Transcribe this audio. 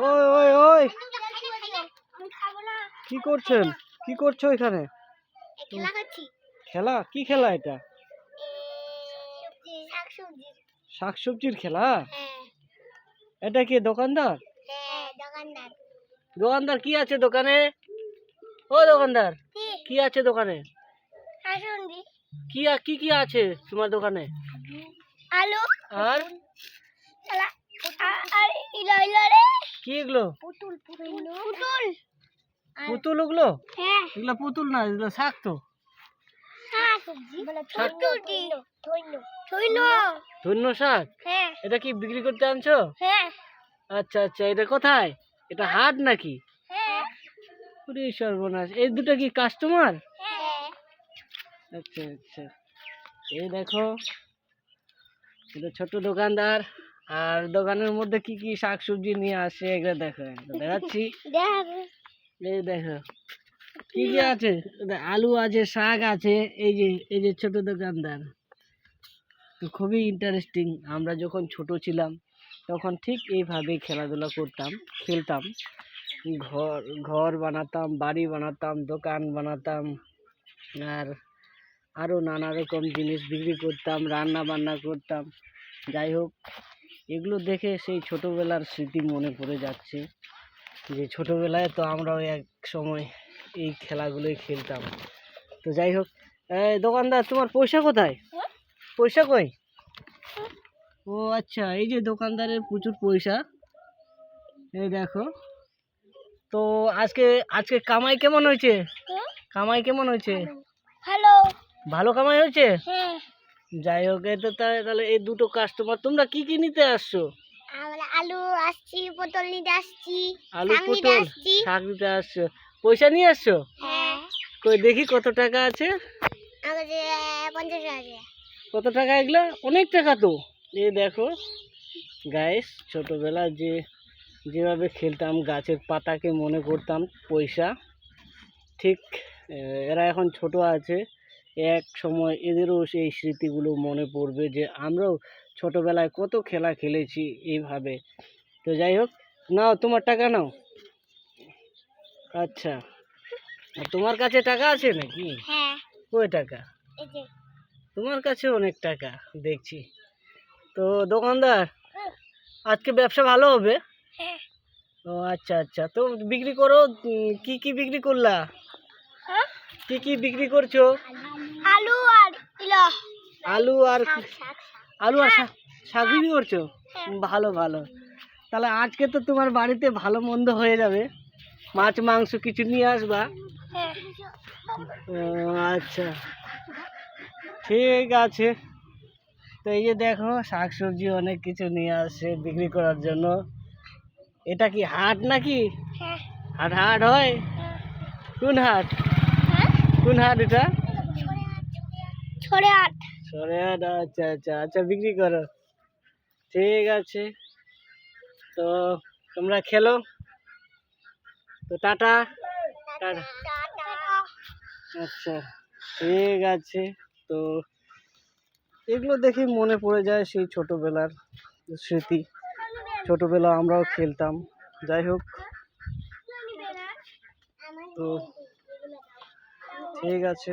ওই ওই ওই কি করছেন? কি করছো এখানে? খেলা? কি খেলা এটা? শাকসবজির খেলা? এটা কি দোকানদার? দোকানদার কি আছে দোকানে? ও দোকানদার, কি আছে দোকানে? কি কি কি আছে তোমার দোকানে? আলু আর কি এগুলো? পুতুল ওগুলো? এগুলো পুতুল না, এগুলো শাক তো। ধন্য শাক? এটা কি বিক্রি করতে আনছো? আচ্ছা আচ্ছা, এটা কোথায়? এটা হাট নাকি? পুরি সর্বনাশ, এই দুটো কি কাস্টমার? আচ্ছা আচ্ছা, এই দেখো এটা ছোট দোকানদার, আর দোকানের মধ্যে কি কি শাকসবজি নিয়ে আসে এগুলো দেখো, দেখাচ্ছি। এই দেখো কি কি আছে, আলু আছে, শাক আছে। এই যে ছোট দোকানদার, তো খুবই ইন্টারেস্টিং। আমরা যখন ছোট ছিলাম তখন ঠিক এইভাবেই খেলাধুলা করতাম, খেলতাম, ঘর ঘর বানাতাম, বাড়ি বানাতাম, দোকান বানাতাম, আর আরও নানা রকম জিনিস বিক্রি করতাম, রান্না বান্না করতাম। যাই হোক, এগুলো দেখে সেই ছোটোবেলার স্মৃতি মনে পড়ে যাচ্ছে, যে ছোটোবেলায় তো আমরাও এক সময় এই খেলাগুলোই খেলতাম। তো যাই হোক, দোকানদার তোমার পয়সা কোথায়? পয়সা কই? ও আচ্ছা, এই যে দোকানদারের প্রচুর পয়সা, এই দেখো। তো আজকে আজকে কামাই কেমন হয়েছে? কামাই কেমন হয়েছে? ভালো। ভালো কামাই হয়েছে? যাই হোক, এই তো তাহলে এই দুটো কাস্টমার, তোমরা কি কি নিতে আসছো? আমরা আলু আসছি, পটল নিতে আসছি, আলু পটল শাক নিতে আসছো, পয়সা নিয়ে আসছো? কই দেখি কত টাকা আছে। আমাদের 50 টাকা। কত টাকা এগুলো? অনেক টাকা তো। এই দেখো গাইস, ছোটবেলা যেভাবে খেলতাম, গাছের পাতাকে মনে করতাম পয়সা, ঠিক এরা এখন ছোট আছে, এক সময় এদেরও সেই স্মৃতিগুলো মনে পড়বে যে আমরাও ছোটবেলায় কত খেলা খেলেছি এইভাবে। তো যাই হোক, নাও তোমার টাকা নাও। আচ্ছা, আর তোমার কাছে টাকা আছে নাকি? কই টাকা? তোমার কাছে অনেক টাকা দেখছি। তো দোকানদার, আজকে ব্যবসা ভালো হবে? ও আচ্ছা আচ্ছা, তো বিক্রি করো। কি কি বিক্রি করলা? কি কি বিক্রি করছো? আলু আর আলু আর আলু আর শাক বিক্রি করছো? ভালো ভালো। তাহলে আজকে তো তোমার বাড়িতে ভালো মন্দ হয়ে যাবে, মাছ মাংস কিছু নিয়ে আসবা। আচ্ছা ঠিক আছে। তো এই যে দেখো, শাকসবজি অনেক কিছু নিয়ে আসছে বিক্রি করার জন্য। এটা কি হাট নাকি? হাট হাট হয়? কোন হাট? কোন হাট এটা? ছড়ে আট। আচ্ছা আচ্ছা আচ্ছা, বিক্রি করো, ঠিক আছে। তো তোমরা খেলো, তো টাটা। টাটা। আচ্ছা ঠিক আছে। তো এগুলো দেখে মনে পড়ে যায় সেই ছোটবেলার স্মৃতি, ছোটবেলা আমরাও খেলতাম। যাই হোক, তো ঠিক আছে।